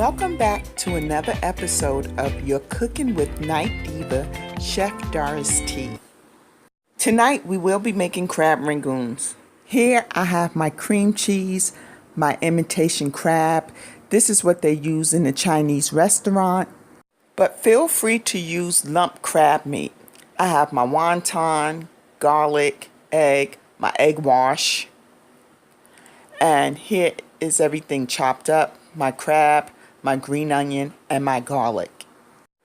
Welcome back to another episode of Your Cooking with Night Diva, Chef Doris T. Tonight we will be making crab rangoons. Here I have my cream cheese, my imitation crab. This is what they use in a Chinese restaurant. But feel free to use lump crab meat. I have my wonton, garlic, egg, my egg wash. And here is everything chopped up, my crab, my green onion, and my garlic.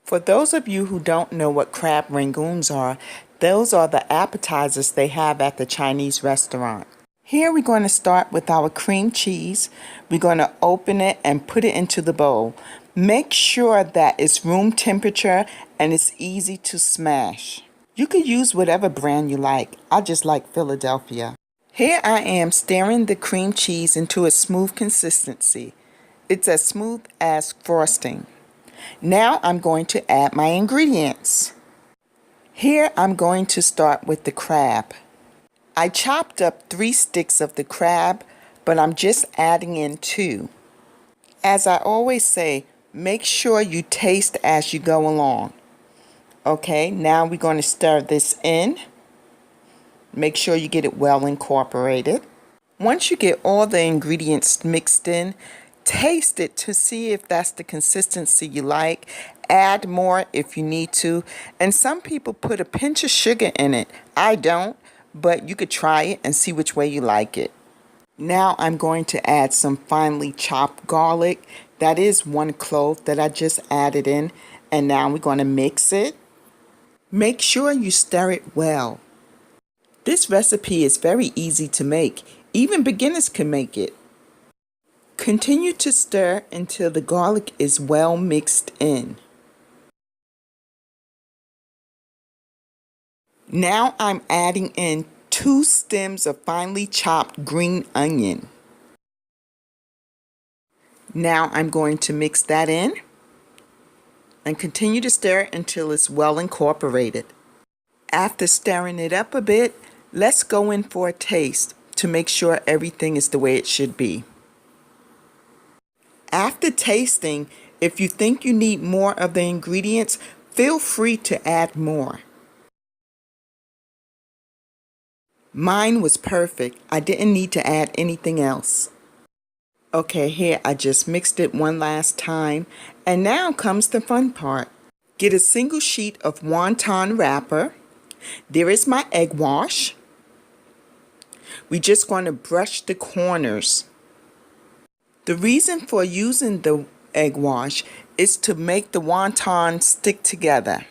For those of you who don't know what crab rangoons are, those are the appetizers they have at the Chinese restaurant. Here we're going to start with our cream cheese. We're going to open it and put it into the bowl. Make sure that it's room temperature and it's easy to smash. You can use whatever brand you like. I just like Philadelphia. Here I am stirring the cream cheese into a smooth consistency. It's as smooth as frosting. Now I'm going to add my ingredients. Here I'm going to start with the crab. I chopped up 3 sticks of the crab, but I'm just adding in 2. As I always say, make sure you taste as you go along. Okay, now we're going to stir this in. Make sure you get it well incorporated. Once you get all the ingredients mixed in, taste it to see if that's the consistency you like. Add more if you need to. And some people put a pinch of sugar in it. I don't, but you could try it and see which way you like it. Now I'm going to add some finely chopped garlic. That is 1 clove that I just added in. And now we're going to mix it. Make sure you stir it well. This recipe is very easy to make. Even beginners can make it. Continue to stir until the garlic is well mixed in. Now I'm adding in 2 stems of finely chopped green onion. Now I'm going to mix that in and continue to stir until it's well incorporated. After stirring it up a bit, let's go in for a taste to make sure everything is the way it should be. After tasting, if you think you need more of the ingredients, feel free to add more. Mine was perfect. I didn't need to add anything else. Okay, here I just mixed it one last time, and now comes the fun part. Get a single sheet of wonton wrapper. There is my egg wash. We're just going to brush the corners. The reason for using the egg wash is to make the wonton stick together.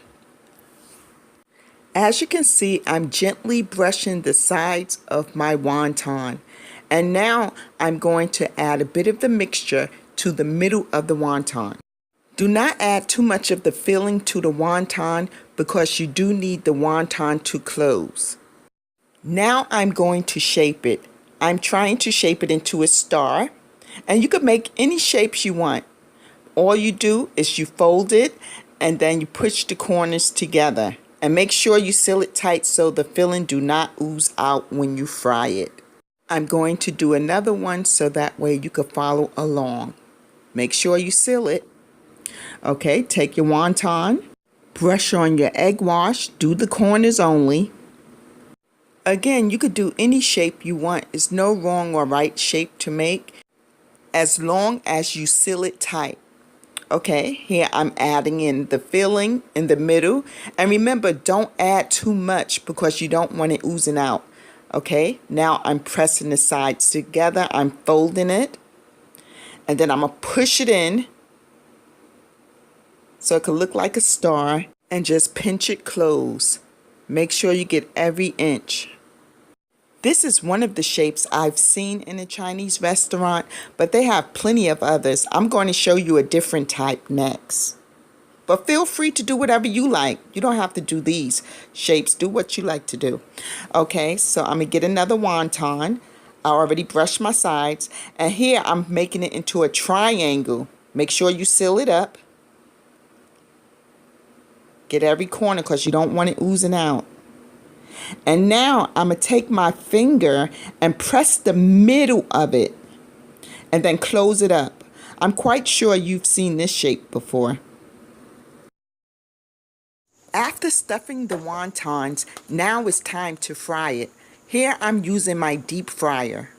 As you can see, I'm gently brushing the sides of my wonton. And now I'm going to add a bit of the mixture to the middle of the wonton. Do not add too much of the filling to the wonton because you do need the wonton to close. Now I'm going to shape it. I'm trying to shape it into a star. And you could make any shapes you want. All you do is you fold it and then you push the corners together. And make sure you seal it tight so the filling do not ooze out when you fry it. I'm going to do another one so that way you can follow along. Make sure you seal it. Okay, take your wonton, brush on your egg wash, do the corners only. Again, you could do any shape you want. There's no wrong or right shape to make as long as you seal it tight. Okay, here I'm adding in the filling in the middle. And remember, don't add too much because you don't want it oozing out. Okay, now I'm pressing the sides together. I'm folding it. And then I'm going to push it in so it can look like a star. And just pinch it close. Make sure you get every inch. This is one of the shapes I've seen in a Chinese restaurant, but they have plenty of others. I'm going to show you a different type next. But feel free to do whatever you like. You don't have to do these shapes. Do what you like to do. Okay, so I'm going to get another wonton. I already brushed my sides. And here I'm making it into a triangle. Make sure you seal it up. Get every corner because you don't want it oozing out. And now I'm going to take my finger and press the middle of it and then close it up. I'm quite sure you've seen this shape before. After stuffing the wontons, now it's time to fry it. Here I'm using my deep fryer.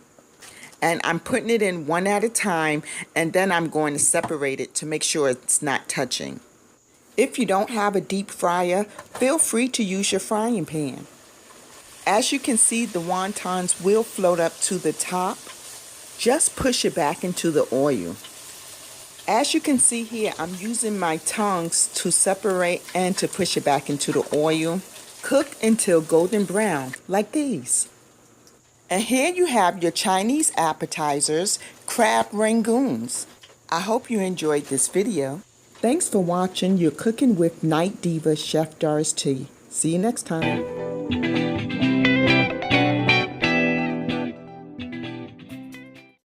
And I'm putting it in one at a time, and then I'm going to separate it to make sure it's not touching. If you don't have a deep fryer, feel free to use your frying pan. As you can see, the wontons will float up to the top. Just push it back into the oil. As you can see here, I'm using my tongs to separate and to push it back into the oil. Cook until golden brown, like these. And here you have your Chinese appetizers, crab rangoons. I hope you enjoyed this video. Thanks for watching. You're cooking with Night Diva Chef Doris T. See you next time.